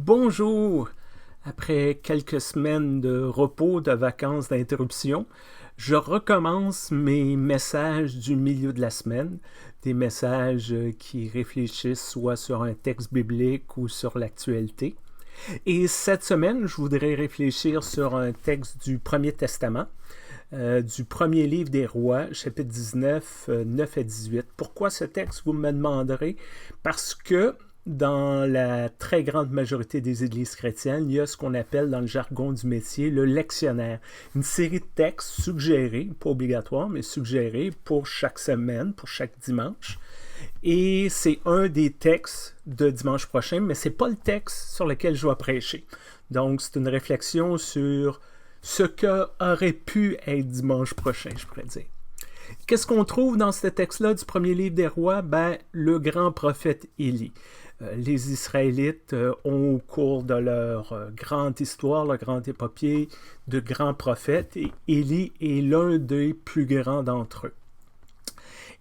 Bonjour! Après quelques semaines de repos, de vacances, d'interruption, je recommence mes messages du milieu de la semaine, des messages qui réfléchissent soit sur un texte biblique ou sur l'actualité. Et cette semaine, je voudrais réfléchir sur un texte du Premier Testament, du premier livre des Rois, chapitre 19, 9 à 18. Pourquoi ce texte, vous me demanderez? Parce que dans la très grande majorité des églises chrétiennes, il y a ce qu'on appelle dans le jargon du métier le lectionnaire. Une série de textes suggérés, pas obligatoires, mais suggérés pour chaque semaine, pour chaque dimanche. Et c'est un des textes de dimanche prochain, mais ce n'est pas le texte sur lequel je vais prêcher. Donc, c'est une réflexion sur ce qu'aurait pu être dimanche prochain, je pourrais dire. Qu'est-ce qu'on trouve dans ce texte-là du premier livre des Rois? Le grand prophète Élie. Les Israélites ont au cours de leur grande histoire, leur grande épopée de grands prophètes, et Élie est l'un des plus grands d'entre eux.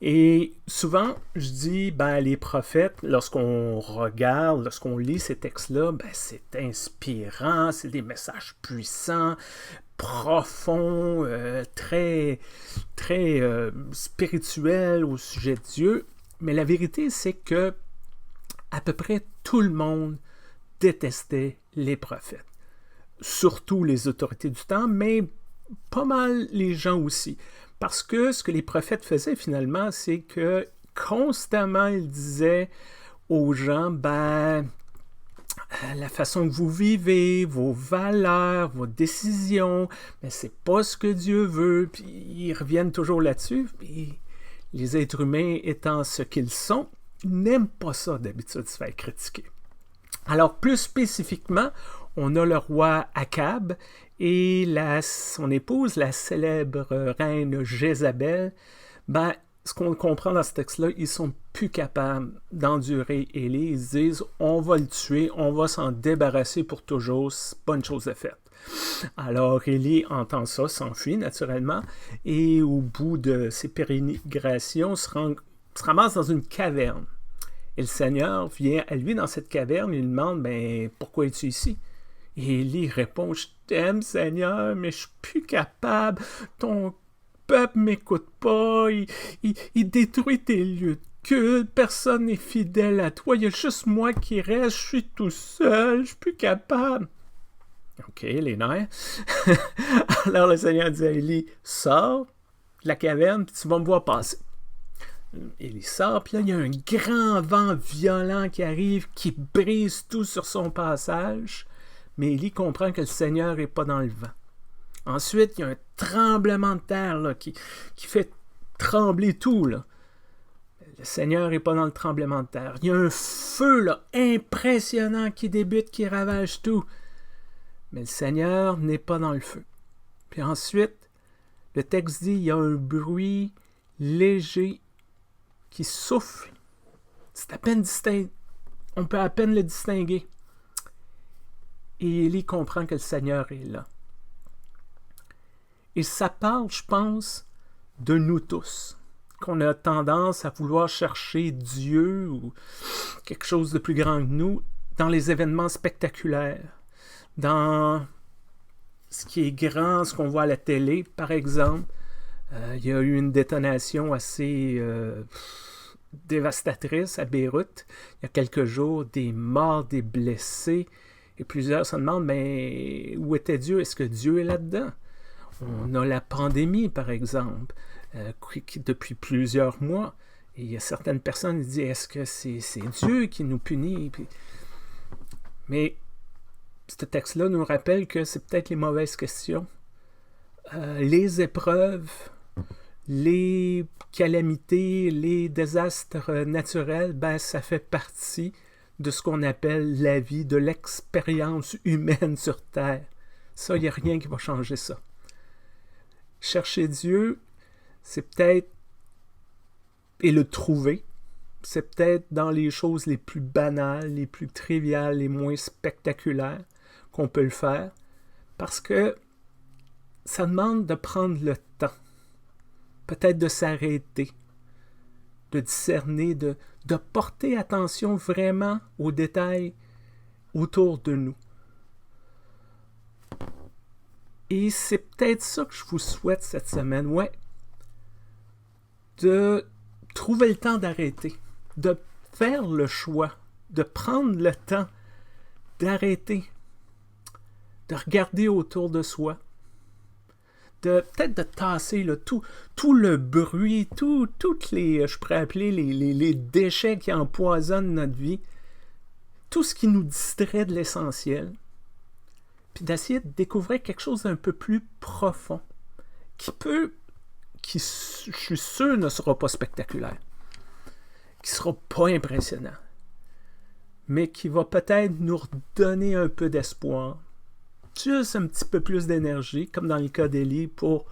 Et souvent, je dis, les prophètes, lorsqu'on regarde, lorsqu'on lit ces textes-là, c'est inspirant, c'est des messages puissants, profonds, très spirituels au sujet de Dieu. Mais la vérité, c'est que à peu près tout le monde détestait les prophètes. Surtout les autorités du temps, mais pas mal les gens aussi. Parce que ce que les prophètes faisaient finalement, c'est que constamment ils disaient aux gens, la façon que vous vivez, vos valeurs, vos décisions, c'est pas ce que Dieu veut. Puis ils reviennent toujours là-dessus. Puis les êtres humains étant ce qu'ils sont, n'aiment pas ça d'habitude se faire critiquer. Alors plus spécifiquement, on a le roi Akab et son épouse, la célèbre reine Jézabel. Ce qu'on comprend dans ce texte-là, ils sont plus capables d'endurer Élie. Ils se disent, on va le tuer, on va s'en débarrasser pour toujours, c'est pas une chose de faite. Alors Élie entend ça, s'enfuit naturellement, et au bout de ses pérégrinations, se ramasse dans une caverne. Et le Seigneur vient à lui dans cette caverne et lui demande, pourquoi es-tu ici? Et Élie répond, je t'aime Seigneur, mais je suis plus capable, ton peuple m'écoute pas, il détruit tes lieux de culte, personne n'est fidèle à toi, il y a juste moi qui reste, je suis tout seul, je suis plus capable. Ok, les nerfs. Alors le Seigneur dit à Élie, sors de la caverne, puis tu vas me voir passer. Élie sort, puis là, il y a un grand vent violent qui arrive, qui brise tout sur son passage, mais Élie comprend que le Seigneur n'est pas dans le vent. Ensuite, il y a un tremblement de terre là, qui fait trembler tout. Là. Le Seigneur n'est pas dans le tremblement de terre. Il y a un feu là, impressionnant qui débute, qui ravage tout. Mais le Seigneur n'est pas dans le feu. Puis ensuite, le texte dit, il y a un bruit léger qui souffle. C'est à peine distinct. On peut à peine le distinguer. Et Élie comprend que le Seigneur est là. Et ça parle, je pense, de nous tous. Qu'on a tendance à vouloir chercher Dieu ou quelque chose de plus grand que nous dans les événements spectaculaires. Dans ce qui est grand, ce qu'on voit à la télé, par exemple. Il y a eu une détonation assez dévastatrice à Beyrouth il y a quelques jours, des morts, des blessés, et plusieurs se demandent, où était Dieu? Est-ce que Dieu est là-dedans? On a la pandémie, par exemple, qui depuis plusieurs mois, et il y a certaines personnes qui disent, est-ce que c'est Dieu qui nous punit? Mais ce texte-là nous rappelle que c'est peut-être les mauvaises questions. Les épreuves, les calamités, les désastres naturels, ça fait partie de ce qu'on appelle la vie, de l'expérience humaine sur Terre. Ça, il n'y a rien qui va changer ça. Chercher Dieu, c'est peut-être, et le trouver, c'est peut-être dans les choses les plus banales, les plus triviales, les moins spectaculaires qu'on peut le faire, parce que ça demande de prendre le temps, peut-être de s'arrêter, de discerner, de porter attention vraiment aux détails autour de nous. Et c'est peut-être ça que je vous souhaite cette semaine, ouais. De trouver le temps d'arrêter, de faire le choix, de prendre le temps d'arrêter, de regarder autour de soi, peut-être de tasser là, tout le bruit, toutes les, je pourrais appeler les déchets qui empoisonnent notre vie, tout ce qui nous distrait de l'essentiel, puis d'essayer de découvrir quelque chose d'un peu plus profond, qui, je suis sûr, ne sera pas spectaculaire, qui ne sera pas impressionnant, mais qui va peut-être nous redonner un peu d'espoir, juste un petit peu plus d'énergie, comme dans le cas d'Élie, pour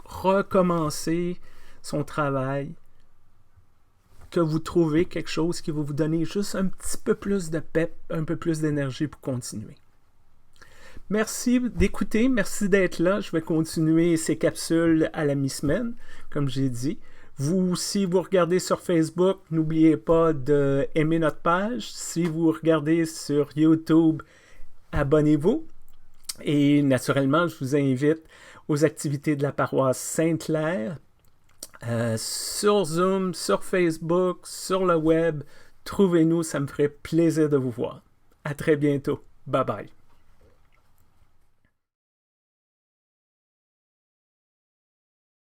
recommencer son travail, que vous trouvez quelque chose qui va vous donner juste un petit peu plus de pep, un peu plus d'énergie pour continuer. Merci d'écouter, merci d'être là. Je vais continuer ces capsules à la mi-semaine, comme j'ai dit. Vous, si vous regardez sur Facebook, n'oubliez pas d'aimer notre page. Si vous regardez sur YouTube, abonnez-vous. Et naturellement, je vous invite aux activités de la paroisse Sainte-Claire, sur Zoom, sur Facebook, sur le web. Trouvez-nous, ça me ferait plaisir de vous voir. À très bientôt. Bye bye.